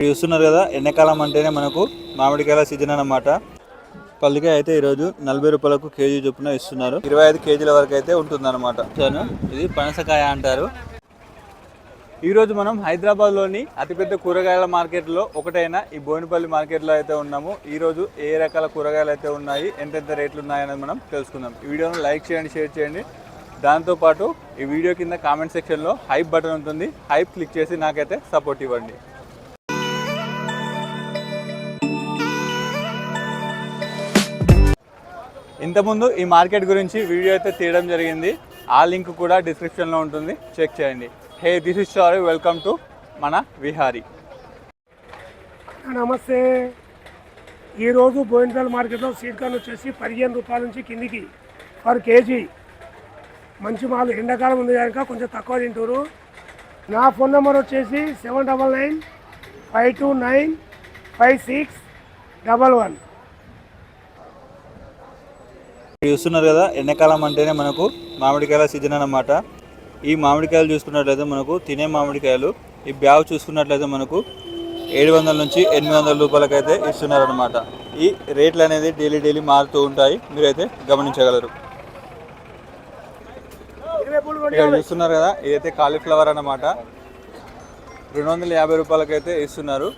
చూస్తున్నారు కదా, ఎండాకాలం అంటేనే మనకు మామిడికాయల సీజన్ అన్నమాట. పల్లికాయ అయితే ఈరోజు 40 రూపాయలకు కేజీ చొప్పున ఇస్తున్నారు. 25 కేజీల వరకు అయితే ఉంటుందన్నమాట. ఇది పనసకాయ అంటారు. ఈరోజు మనం హైదరాబాద్లోని అతిపెద్ద కూరగాయల మార్కెట్లో ఒకటైన ఈ బోయినపల్లి మార్కెట్లో అయితే ఉన్నాము. ఈరోజు ఏ రకాల కూరగాయలు అయితే ఉన్నాయి, ఎంతెంత రేట్లు ఉన్నాయనేది మనం తెలుసుకుందాం. ఈ వీడియోను లైక్ చేయండి, షేర్ చేయండి. దాంతోపాటు ఈ వీడియో కింద కామెంట్ సెక్షన్లో హైప్ బటన్ ఉంటుంది. హైప్ క్లిక్ చేసి నాకైతే సపోర్ట్ ఇవ్వండి. ఇంతకుముందు ఈ మార్కెట్ గురించి వీడియో అయితే తీయడం జరిగింది. ఆ లింక్ కూడా డిస్క్రిప్షన్లో ఉంటుంది, చెక్ చేయండి. హే, దిస్ ఇస్ షారీ, వెల్కమ్ టు మన విహారీ. నమస్తే. ఈరోజు బోయినపల్లి మార్కెట్లో స్వీట్ కార్న్ వచ్చేసి 15 రూపాయల నుంచి కిందికి పర్ కేజీ. మంచి మాలు, ఎండాకాలం ఉంది కనుక కొంచెం తక్కువ తింటారు. నా ఫోన్ నెంబర్ వచ్చేసి 7995295611. చూస్తున్నారు కదా, ఎండాకాలం అంటేనే మనకు మామిడికాయల సీజన్ అన్నమాట. ఈ మామిడికాయలు చూసుకున్నట్లయితే మనకు తినే మామిడికాయలు, ఈ బ్యాగ్ చూసుకున్నట్లయితే మనకు 700 నుంచి 800 రూపాయలకైతే ఇస్తున్నారనమాట. ఈ రేట్లు అనేది డైలీ మారుతూ ఉంటాయి, మీరైతే గమనించగలరు. ఇక్కడ చూస్తున్నారు కదా, ఇదైతే కాలీఫ్లవర్ అన్నమాట. 250 రూపాయలకైతే ఇస్తున్నారు.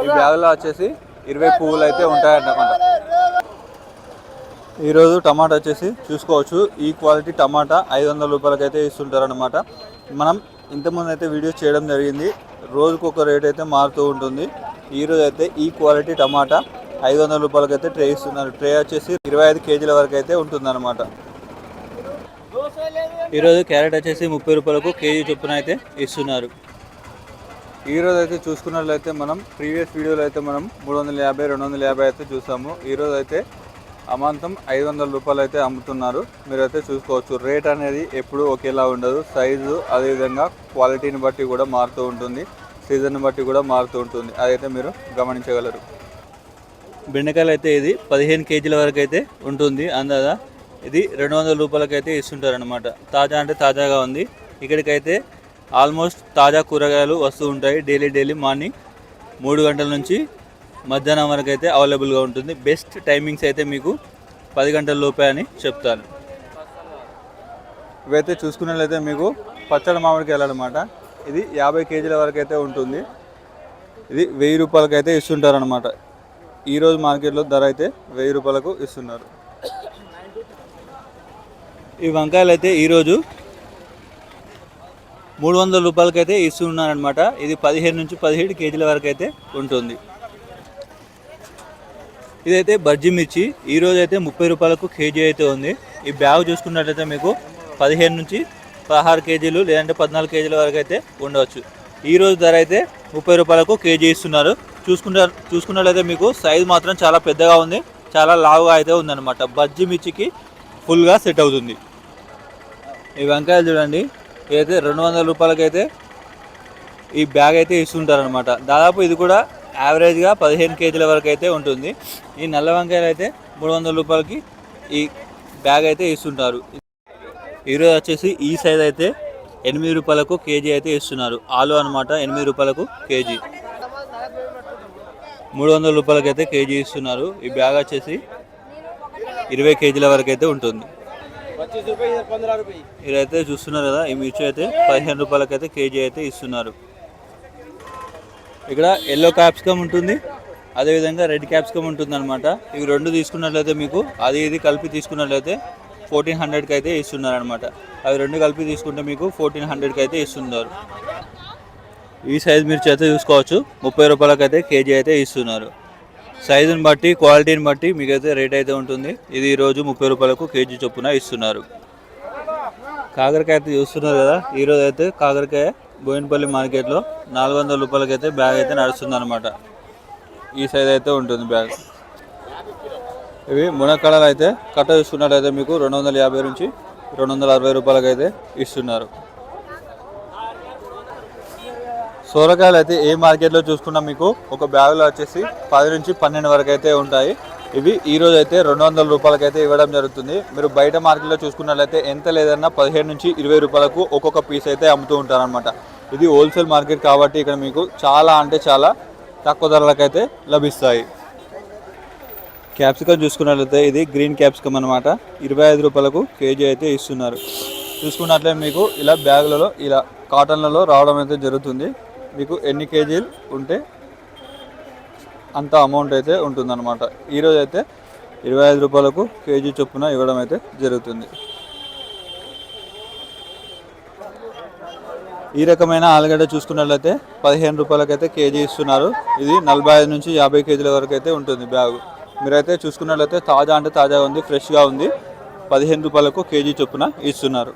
ఈ బ్యాగ్లో వచ్చేసి 20 పువ్వులు అయితే ఉంటాయన్నమాట. ఈరోజు టమాటా వచ్చేసి చూసుకోవచ్చు, ఈ క్వాలిటీ టమాటా 500 రూపాయలకైతే ఇస్తుంటారు అనమాట. మనం ఇంతకుముందు అయితే వీడియోస్ చేయడం జరిగింది. రోజుకు ఒక రేట్ అయితే మారుతూ ఉంటుంది. ఈరోజు అయితే ఈ క్వాలిటీ టమాటా 500 రూపాయలకైతే ట్రే ఇస్తున్నారు. ట్రే వచ్చేసి 25 కేజీల వరకు అయితే ఉంటుందన్నమాట. ఈరోజు క్యారెట్ వచ్చేసి 30 రూపాయలకు కేజీ చొప్పున అయితే ఇస్తున్నారు. ఈరోజు అయితే చూసుకున్నట్లయితే మనం ప్రీవియస్ వీడియోలో అయితే మనం 350, 250 అయితే చూసాము. ఈరోజు అయితే అమాంతం 500 రూపాయలు అయితే అమ్ముతున్నారు. మీరైతే చూసుకోవచ్చు. రేట్ అనేది ఎప్పుడు ఒకేలా ఉండదు. సైజు అదేవిధంగా క్వాలిటీని బట్టి కూడా మారుతూ ఉంటుంది, సీజన్ బట్టి కూడా మారుతూ ఉంటుంది. అదైతే మీరు గమనించగలరు. బెండకాయలు అయితే ఇది 15 కేజీల వరకు అయితే ఉంటుంది అందాదా. ఇది 200 రూపాయలకైతే ఇస్తుంటారు అనమాట. తాజా అంటే తాజాగా ఉంది. ఇక్కడికైతే ఆల్మోస్ట్ తాజా కూరగాయలు వస్తూ ఉంటాయి. డైలీ మార్నింగ్ 3 గంటల నుంచి మధ్యాహ్నం వరకు అయితే అవైలబుల్గా ఉంటుంది. బెస్ట్ టైమింగ్స్ అయితే మీకు 10 గంటల లోపే అని చెప్తాను. ఇవైతే చూసుకున్నట్లయితే మీకు పచ్చడి మామిడికాయలు అనమాట. ఇది 50 కేజీల వరకు అయితే ఉంటుంది. ఇది 1000 రూపాయలకైతే ఇస్తుంటారు అనమాట. ఈరోజు మార్కెట్లో ధర అయితే 1000 రూపాయలకు ఇస్తున్నారు. ఈ వంకాయలు అయితే ఈరోజు 300 రూపాయలకైతే ఇస్తున్నారనమాట. ఇది 15 నుంచి 17 కేజీల వరకు అయితే ఉంటుంది. ఇదైతే బజ్జీ మిర్చి. ఈరోజు అయితే 30 రూపాయలకు కేజీ అయితే ఉంది. ఈ బ్యాగ్ చూసుకున్నట్లయితే మీకు 15 నుంచి 16 కేజీలు లేదంటే 14 కేజీల వరకు అయితే ఉండవచ్చు. ఈరోజు ధర అయితే 30 రూపాయలకు కేజీ ఇస్తున్నారు. చూసుకున్నట్లయితే మీకు సైజు మాత్రం చాలా పెద్దగా ఉంది, చాలా లావుగా అయితే ఉందన్నమాట. బజ్జీ మిర్చికి ఫుల్గా సెట్ అవుతుంది. ఈ వంకాయలు చూడండి, ఇదైతే 200 రూపాయలకైతే ఈ బ్యాగ్ అయితే ఇస్తుంటారనమాట. దాదాపు ఇది కూడా యావరేజ్గా 15 కేజీల వరకు అయితే ఉంటుంది. ఈ నల్ల వంకాయలు అయితే 300 రూపాయలకి ఈ బ్యాగ్ అయితే ఇస్తుంటారు. ఈరోజు వచ్చేసి ఈ సైజ్ అయితే 8 రూపాయలకు కేజీ అయితే ఇస్తున్నారు. ఆలు అనమాట, 8 రూపాయలకు కేజీ, 300 రూపాయలకి అయితే కేజీ ఇస్తున్నారు. ఈ బ్యాగ్ వచ్చేసి 20 కేజీల వరకు అయితే ఉంటుంది. ఇదైతే చూస్తున్నారు కదా, ఈ మిర్చి అయితే 15 రూపాయలకైతే కేజీ అయితే ఇస్తున్నారు. ఇక్కడ ఎల్లో క్యాప్సికమ్ ఉంటుంది, అదేవిధంగా రెడ్ క్యాప్సికమ్ ఉంటుంది అనమాట. ఇవి రెండు తీసుకున్నట్లయితే మీకు అది ఇది కలిపి తీసుకున్నట్లయితే 1400కి అయితే ఇస్తున్నారు అనమాట. అవి రెండు కలిపి తీసుకుంటే మీకు 1400కి అయితే ఇస్తున్నారు. ఈ సైజ్ మిర్చి అయితే చూసుకోవచ్చు, 30 రూపాయలకైతే కేజీ అయితే ఇస్తున్నారు. సైజుని బట్టి క్వాలిటీని బట్టి మీకైతే రేట్ అయితే ఉంటుంది. ఇది ఈరోజు 30 రూపాయలకు కేజీ చొప్పున ఇస్తున్నారు. కాకరకాయ అయితే చూస్తున్నారు కదా, ఈరోజు అయితే కాకరకాయ బోయినపల్లి మార్కెట్లో 400 రూపాయలకైతే బ్యాగ్ అయితే నడుస్తుంది అనమాట. ఈ సైజ్ అయితే ఉంటుంది బ్యాగ్. ఇవి మునక్కాడలు అయితే కట్ట చూసుకున్నట్లయితే మీకు 250 నుంచి 260 రూపాయలకైతే ఇస్తున్నారు. సోరకాయలు అయితే ఏ మార్కెట్లో చూసుకున్నా మీకు ఒక బ్యాగ్లో వచ్చేసి 10 నుంచి 12 వరకు అయితే ఉంటాయి. ఇవి ఈరోజు అయితే 200 రూపాయలకైతే ఇవ్వడం జరుగుతుంది. మీరు బయట మార్కెట్లో చూసుకున్నట్లయితే ఎంత లేదన్నా 15 నుంచి 20 రూపాయలకు ఒక్కొక్క పీస్ అయితే అమ్ముతూ ఉంటారనమాట. ఇది హోల్సేల్ మార్కెట్ కాబట్టి ఇక్కడ మీకు చాలా అంటే చాలా తక్కువ ధరలకైతే లభిస్తాయి. క్యాప్సికమ్ చూసుకున్నట్లయితే ఇది గ్రీన్ క్యాప్సికమ్ అనమాట. 25 రూపాయలకు కేజీ అయితే ఇస్తున్నారు. చూసుకున్నట్లయితే మీకు ఇలా బ్యాగులలో ఇలా కాటన్లలో రావడం అయితే జరుగుతుంది. మీకు ఎన్ని కేజీలు ఉంటే అంత అమౌంట్ అయితే ఉంటుందన్నమాట. ఈరోజు అయితే 25 రూపాయలకు కేజీ చొప్పున ఇవ్వడం అయితే జరుగుతుంది. ఈ రకమైన ఆలుగడ్డ చూసుకున్నట్లయితే 15 రూపాయలకైతే కేజీ ఇస్తున్నారు. ఇది 45 నుంచి 50 కేజీల వరకు అయితే ఉంటుంది బ్యాగు. మీరైతే చూసుకున్నట్లయితే తాజా అంటే తాజాగా ఉంది, ఫ్రెష్గా ఉంది. 15 రూపాయలకు కేజీ చొప్పున ఇస్తున్నారు.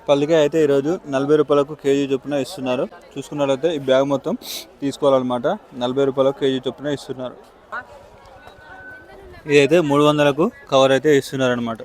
పల్లికాయ అయితే ఈరోజు 40 రూపాయలకు కేజీ చొప్పున ఇస్తున్నారు. చూసుకున్నట్లయితే ఈ బ్యాగ్ మొత్తం తీసుకోవాలన్నమాట. 40 రూపాయలకు కేజీ చొప్పున ఇస్తున్నారు. ఇదైతే 300లకు కవర్ అయితే ఇస్తున్నారు అనమాట.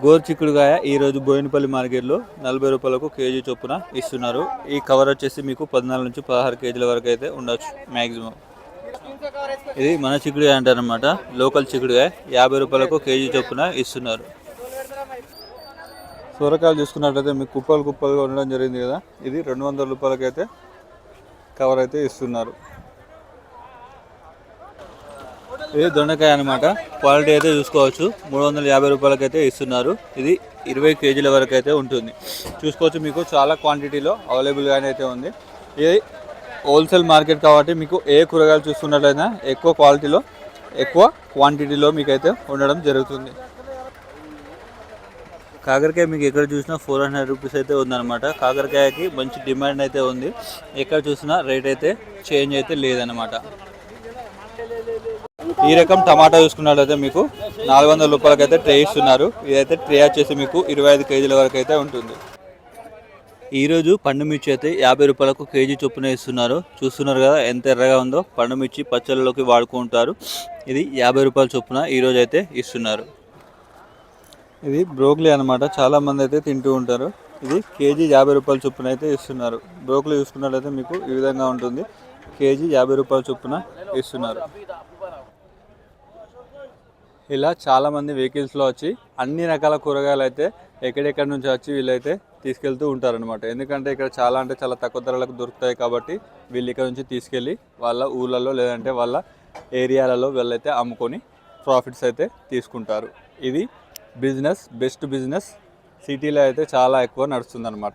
గోరు చిక్కుడుకాయ ఈరోజు బోయినపల్లి మార్కెట్లో 40 రూపాయలకు కేజీ చొప్పున ఇస్తున్నారు. ఈ కవర్ వచ్చేసి మీకు 14 నుంచి 16 కేజీల వరకు అయితే ఉండొచ్చు మ్యాక్సిమం. ఇది మన చిక్కుడుకాయ అంటారనమాట, లోకల్ చిక్కుడుకాయ 50 రూపాయలకు కేజీ చొప్పున ఇస్తున్నారు. సొరకాయలు చూసుకున్నట్లయితే మీకు కుప్పలు కుప్పలుగా ఉండడం జరిగింది కదా, ఇది 200 రూపాయలకైతే కవర్ అయితే ఇస్తున్నారు. ఇది దొండకాయ అనమాట, క్వాలిటీ అయితే చూసుకోవచ్చు. 350 రూపాయలకైతే ఇస్తున్నారు. ఇది 20 కేజీల వరకు అయితే ఉంటుంది. చూసుకోవచ్చు, మీకు చాలా క్వాంటిటీలో అవైలబుల్గానే అయితే ఉంది. ఇది హోల్సేల్ మార్కెట్ కాబట్టి మీకు ఏ కూరగాయలు చూసుకున్నట్లయినా ఎక్కువ క్వాలిటీలో ఎక్కువ క్వాంటిటీలో మీకైతే ఉండడం జరుగుతుంది. కాకరకాయ మీకు ఎక్కడ చూసినా 400 రూపీస్ అయితే ఉందన్నమాట. కాకరకాయకి మంచి డిమాండ్ అయితే ఉంది. ఎక్కడ చూసినా రేట్ అయితే చేంజ్ అయితే లేదన్నమాట. ఈ రకం టమాటా చూసుకున్నట్లయితే మీకు 400 రూపాయలకైతే ట్రే ఇస్తున్నారు. ఇదైతే ట్రే వచ్చేసి మీకు 25 కేజీల వరకు అయితే ఉంటుంది. ఈరోజు పండు మిర్చి అయితే 50 రూపాయలకు కేజీ చొప్పున ఇస్తున్నారు. చూస్తున్నారు కదా ఎంత ఎర్రగా ఉందో. పండు మిర్చి పచ్చళ్ళలోకి వాడుకుంటారు. ఇది 50 రూపాయల చొప్పున ఈరోజు అయితే ఇస్తున్నారు. ఇది బ్రోకలీ అనమాట, చాలామంది అయితే తింటూ ఉంటారు. ఇది కేజీ 50 రూపాయల చొప్పున అయితే ఇస్తున్నారు. బ్రోకలీ చూసుకున్నట్లయితే మీకు ఈ విధంగా ఉంటుంది. కేజీ 50 రూపాయల చొప్పున ఇస్తున్నారు. ఇలా చాలామంది వెహికల్స్లో వచ్చి అన్ని రకాల కూరగాయలు అయితే ఎక్కడెక్కడి నుంచి వచ్చి వీళ్ళైతే తీసుకెళ్తూ ఉంటారనమాట. ఎందుకంటే ఇక్కడ చాలా అంటే చాలా తక్కువ ధరలకు దొరుకుతాయి కాబట్టి వీళ్ళు ఇక్కడ నుంచి తీసుకెళ్ళి వాళ్ళ ఊళ్ళలో లేదంటే వాళ్ళ ఏరియాలలో వీళ్ళైతే అమ్ముకొని ప్రాఫిట్స్ అయితే తీసుకుంటారు. ఇది బిజినెస్, బెస్ట్ బిజినెస్ సిటీలో అయితే చాలా ఎక్కువ నడుస్తుందన్నమాట.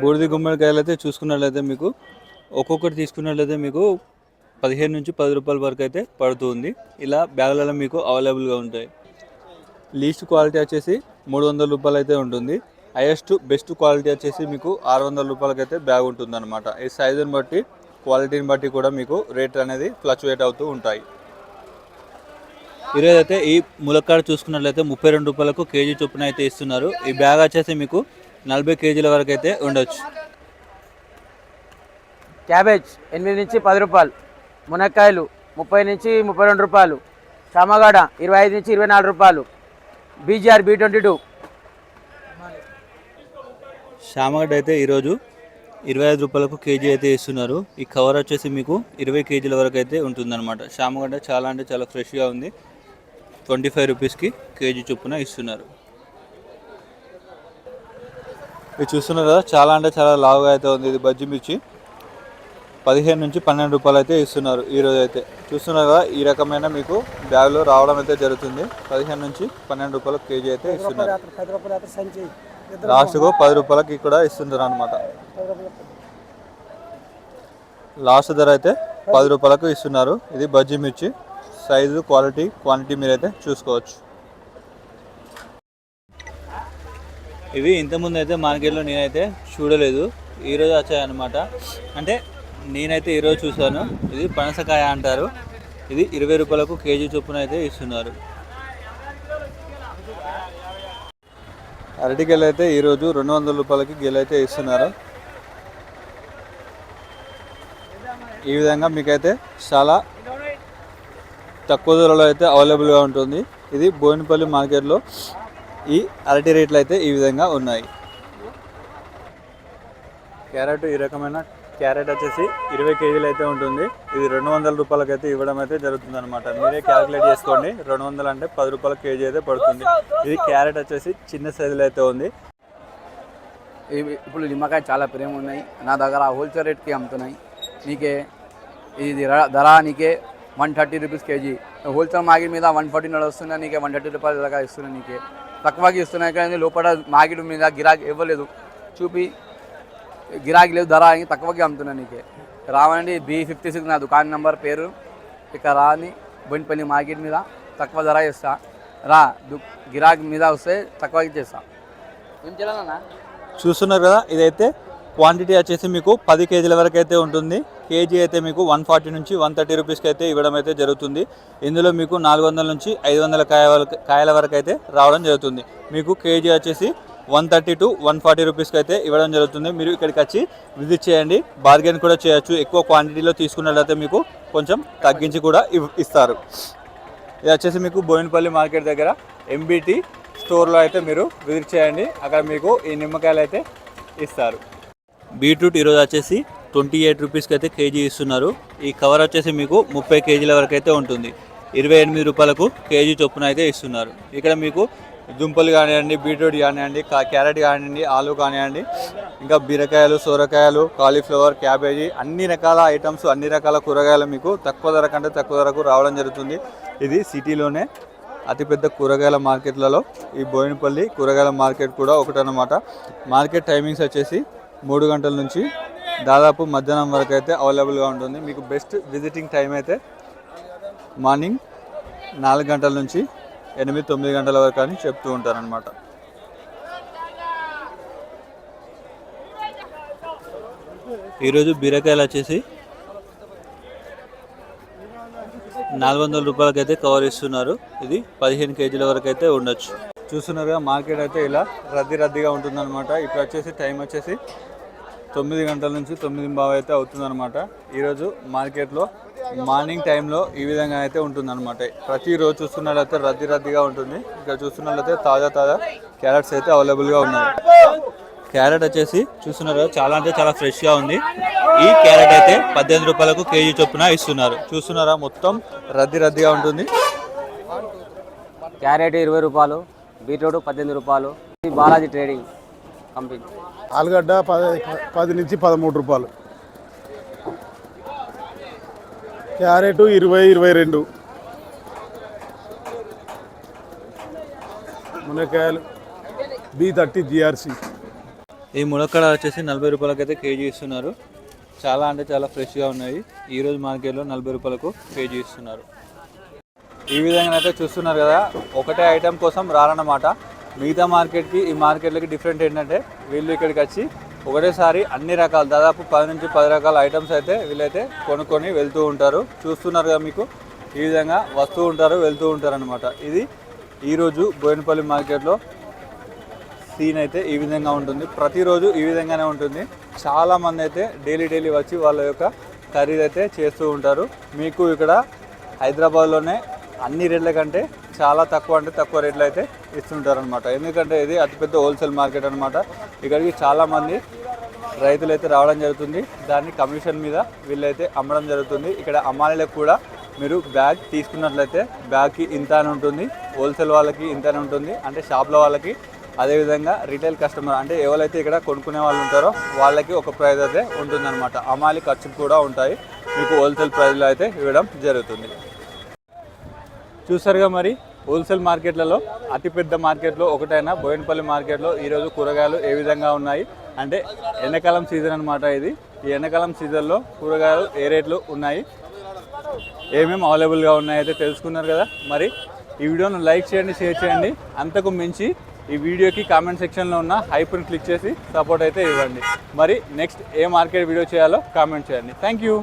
బూడిద గుమ్మడికాయలు అయితే చూసుకున్నట్లయితే మీకు ఒక్కొక్కటి తీసుకున్నట్లయితే మీకు 15 నుంచి 10 రూపాయల వరకు అయితే పడుతుంది. ఇలా బ్యాగులలో మీకు అవైలబుల్గా ఉంటాయి. లీస్ట్ క్వాలిటీ వచ్చేసి 300 రూపాయలు అయితే ఉంటుంది. హైయెస్ట్ బెస్ట్ క్వాలిటీ వచ్చేసి మీకు 600 రూపాయలకైతే బ్యాగ్ ఉంటుంది అనమాట. ఈ సైజుని బట్టి క్వాలిటీని బట్టి కూడా మీకు రేట్ అనేది ఫ్లక్చువేట్ అవుతూ ఉంటాయి. ఈరోజు అయితే ఈ ములక్కాడ చూసుకున్నట్లయితే 32 రూపాయలకు కేజీ చొప్పున అయితే ఇస్తున్నారు. ఈ బ్యాగ్ వచ్చేసి మీకు 40 కేజీల వరకు అయితే ఉండొచ్చు. క్యాబేజ్ 8 నుంచి 10 రూపాయలు, మునక్కాయలు 30 నుంచి 32 రూపాయలు, చామగడ్డ 25 నుంచి 24 రూపాయలు, బీజీఆర్ B22. చామగడ్డ అయితే ఈరోజు 25 రూపాయలకు కేజీ అయితే ఇస్తున్నారు. ఈ కవర్ వచ్చేసి మీకు 20 కేజీల వరకు అయితే ఉంటుందన్నమాట. చామగడ్డ చాలా అంటే చాలా ఫ్రెష్గా ఉంది. 25 రూపీస్కి కేజీ చొప్పున ఇస్తున్నారు. ఇది చూస్తున్నారు కదా, చాలా అంటే చాలా లావుగా అయితే ఉంది. ఇది బజ్జి మిర్చి 15 నుంచి 12 రూపాయలు అయితే ఇస్తున్నారు. ఈరోజు అయితే చూస్తున్నారు కదా, ఈ రకమైన మీకు బ్యాగ్లో రావడం అయితే జరుగుతుంది. 15 నుంచి 12 రూపాయలకు కేజీ అయితే ఇస్తున్నారు. లాస్ట్కు 10 రూపాయలకి కూడా ఇస్తున్నారు అనమాట. లాస్ట్ ధర అయితే 10 రూపాయలకు ఇస్తున్నారు. ఇది బజ్జి మిర్చి సైజు, క్వాలిటీ, క్వాంటిటీ మీరైతే చూసుకోవచ్చు. ఇవి ఇంతకుముందు అయితే మార్కెట్లో నేనైతే చూడలేదు, ఈరోజు వచ్చాయన్నమాట. అంటే నేనైతే ఈరోజు చూసాను. ఇది పనసకాయ అంటారు. ఇది 20 రూపాయలకు కేజీ చొప్పున అయితే ఇస్తున్నారు. అరటికాయలు అయితే ఈరోజు 200 రూపాయలకి గెల అయితే ఇస్తున్నారు. ఈ విధంగా మీకైతే చాలా తక్కువ ధరలో అయితే అవైలబుల్గా ఉంటుంది. ఇది బోయినపల్లి మార్కెట్లో ఈ అరటి రేట్లు అయితే ఈ విధంగా ఉన్నాయి. క్యారెట్, ఈ రకమైన క్యారెట్ వచ్చేసి 20 కేజీలు అయితే ఉంటుంది. ఇది 200 రూపాయలకైతే ఇవ్వడం అయితే జరుగుతుంది అనమాట. మీరే క్యాలిక్యులేట్ చేసుకోండి. 200 అంటే 10 రూపాయల కేజీ అయితే పడుతుంది. ఇది క్యారెట్ వచ్చేసి చిన్న సైజులో అయితే ఉంది. ఇప్పుడు నిమ్మకాయ చాలా ప్రేమ ఉన్నాయి నా దగ్గర హోల్సేల్ రేట్కి అమ్ముతున్నాయి. నీకే ఇది ధర నీకే 130 రూపీస్ కేజీ. హోల్సేల్ మార్కెట్ మీద 140 నడుస్తున్నా, నీకే 130 రూపాయల దాకా ఇస్తున్నాయి. నీకే తక్కువకి ఇస్తున్నాయి కానీ లోపల మార్కెట్ మీద గిరాకీ ఇవ్వలేదు, చూపి గిరాకీ లేదు, ధర అని తక్కువకి అమ్ముతున్నా. నీకే రావండి B56 నా దుకాణం నెంబర్ పేరు. ఇక రాని బోయినపల్లి మార్కెట్ మీద తక్కువ ధర ఇస్తా. రా గిరాకీ మీద వస్తే తక్కువకి చేస్తా. ఏం చేయాలన్నా చూస్తున్నారు కదా, ఇదైతే క్వాంటిటీ వచ్చేసి మీకు 10 కేజీల వరకు అయితే ఉంటుంది. కేజీ అయితే మీకు 140 నుంచి 130 రూపీస్కి అయితే ఇవ్వడం అయితే జరుగుతుంది. ఇందులో మీకు 400 నుంచి 500 కాయల వరకు అయితే రావడం జరుగుతుంది. మీకు కేజీ వచ్చేసి 130 to 140 రూపీస్కి అయితే ఇవ్వడం జరుగుతుంది. మీరు ఇక్కడికి వచ్చి విజిట్ చేయండి, బార్గెన్ కూడా చేయొచ్చు. ఎక్కువ క్వాంటిటీలో తీసుకున్నట్లయితే మీకు కొంచెం తగ్గించి కూడా ఇస్తారు. ఇది వచ్చేసి మీకు బోయినపల్లి మార్కెట్ దగ్గర MBT స్టోర్లో అయితే మీరు విజిట్ చేయండి, అక్కడ మీకు ఈ నిమ్మకాయలు అయితే ఇస్తారు. బీట్రూట్ ఈరోజు వచ్చేసి 28 రూపీస్కి అయితే కేజీ ఇస్తున్నారు. ఈ కవర్ వచ్చేసి మీకు 30 కేజీల వరకు అయితే ఉంటుంది. 28 రూపాయలకు కేజీ చొప్పున అయితే ఇస్తున్నారు. ఇక్కడ మీకు దుంపలు కానివ్వండి, బీట్రూట్ కానివ్వండి, క్యారెట్ కానివ్వండి, ఆలు కానివ్వండి, ఇంకా బీరకాయలు, సొరకాయలు, కాలీఫ్లవర్, క్యాబేజీ, అన్ని రకాల ఐటమ్స్, అన్ని రకాల కూరగాయలు మీకు తక్కువ ధర కంటే తక్కువ ధరకు రావడం జరుగుతుంది. ఇది సిటీలోనే అతిపెద్ద కూరగాయల మార్కెట్లలో ఈ బోయినపల్లి కూరగాయల మార్కెట్ కూడా ఒకటన్నమాట. మార్కెట్ టైమింగ్స్ వచ్చేసి 3 గంటల నుంచి దాదాపు మధ్యాహ్నం వరకు అయితే అవైలబుల్గా ఉంటుంది. మీకు బెస్ట్ విజిటింగ్ టైం అయితే మార్నింగ్ 4 గంటల నుంచి 8-9 గంటల వరకు అని చెప్తూ ఉంటారనమాట. ఈరోజు బీరకాయలు వచ్చేసి 400 రూపాయలకైతే కవర్ ఇస్తున్నారు. ఇది 15 కేజీల వరకు అయితే ఉండొచ్చు. చూస్తున్నారుగా మార్కెట్ అయితే ఇలా రద్దీగా ఉంటుందన్నమాట. ఇప్పుడు వచ్చేసి టైం వచ్చేసి 9 గంటల నుంచి 9:15 అయితే అవుతుందన్నమాట. ఈరోజు మార్కెట్లో మార్నింగ్ టైంలో ఈ విధంగా అయితే ఉంటుందన్నమాట. ప్రతిరోజు చూస్తున్నట్లయితే రద్దీగా ఉంటుంది. ఇక్కడ చూస్తున్నట్లయితే తాజా క్యారెట్స్ అయితే అవైలబుల్గా ఉన్నాయి. క్యారెట్ వచ్చేసి చూస్తున్నారు చాలా అంటే చాలా ఫ్రెష్గా ఉంది. ఈ క్యారెట్ అయితే 18 రూపాయలకు కేజీ చొప్పున ఇస్తున్నారు. చూస్తున్నారా, మొత్తం రద్దీగా ఉంటుంది. క్యారెట్ 20 రూపాయలు, బీట్రూట్ 18 రూపాయలు. ఇది బాలాజీ ట్రేడింగ్ కంపెనీ. ఆలుగడ్డ 10 నుంచి 13 రూపాయలు, క్యారెట్ 20-22, మునక్కాయలు B30 GRC. ఈ మునక్కాడ వచ్చేసి 40 రూపాయలకైతే కేజీ ఇస్తున్నారు. చాలా అంటే చాలా ఫ్రెష్గా ఉన్నాయి. ఈరోజు మార్కెట్లో 40 రూపాయలకు కేజీ ఇస్తున్నారు. ఈ విధంగా అయితే చూస్తున్నారు కదా, ఒకటే ఐటెం కోసం రారన్నమాట. మిగతా మార్కెట్కి ఈ మార్కెట్లకి డిఫరెంట్ ఏంటంటే వీళ్ళు ఇక్కడికి వచ్చి ఒకటేసారి అన్ని రకాలు దాదాపు 10 నుంచి 10 రకాల ఐటమ్స్ అయితే వీళ్ళైతే కొనుక్కొని వెళ్తూ ఉంటారు. చూస్తున్నారు కదా, మీకు ఈ విధంగా వస్తూ ఉంటారు, వెళ్తూ ఉంటారు అనమాట. ఇది ఈరోజు బోయినపల్లి మార్కెట్లో సీన్ అయితే ఈ విధంగా ఉంటుంది. ప్రతిరోజు ఈ విధంగానే ఉంటుంది. చాలామంది అయితే డైలీ వచ్చి వాళ్ళ యొక్క ఖరీదు అయితే చేస్తూ ఉంటారు. మీకు ఇక్కడ హైదరాబాద్లోనే అన్ని రేట్ల కంటే చాలా తక్కువ అంటే తక్కువ రేట్లు అయితే ఇస్తుంటారనమాట. ఎందుకంటే ఇది అతిపెద్ద హోల్సేల్ మార్కెట్ అనమాట. ఇక్కడికి చాలామంది రైతులు అయితే రావడం జరుగుతుంది. దాన్ని కమిషన్ మీద వీళ్ళైతే అమ్మడం జరుగుతుంది. ఇక్కడ అమ్మాయిలకు కూడా మీరు బ్యాగ్ తీసుకున్నట్లయితే బ్యాగ్కి ఇంత అని ఉంటుంది, హోల్సేల్ వాళ్ళకి ఇంత అని ఉంటుంది, అంటే షాప్లో వాళ్ళకి. అదేవిధంగా రిటైల్ కస్టమర్ అంటే ఎవరైతే ఇక్కడ కొనుక్కునే వాళ్ళు ఉంటారో వాళ్ళకి ఒక ప్రైస్ అయితే ఉంటుందన్నమాట. అమ్మాయిల ఖర్చులు కూడా ఉంటాయి. మీకు హోల్సేల్ ప్రైస్లో అయితే ఇవ్వడం జరుగుతుంది. చూసారుగా, మరి హోల్సేల్ మార్కెట్లలో అతిపెద్ద మార్కెట్లో ఒకటైన బోయినపల్లి మార్కెట్లో ఈరోజు కూరగాయలు ఏ విధంగా ఉన్నాయి అంటే ఎండాకాలం సీజన్ అనమాట. ఇది ఈ ఎండాకాలం సీజన్లో కూరగాయలు ఏ రేట్లు ఉన్నాయి, ఏమేమి అవైలబుల్గా ఉన్నాయి అయితే తెలుసుకున్నారు కదా. మరి ఈ వీడియోను లైక్ చేయండి, షేర్ చేయండి. అంతకు మించి ఈ వీడియోకి కామెంట్ సెక్షన్లో ఉన్న హైప్ని క్లిక్ చేసి సపోర్ట్ అయితే ఇవ్వండి. మరి నెక్స్ట్ ఏ మార్కెట్ వీడియో చేయాలో కామెంట్ చేయండి. Thank you.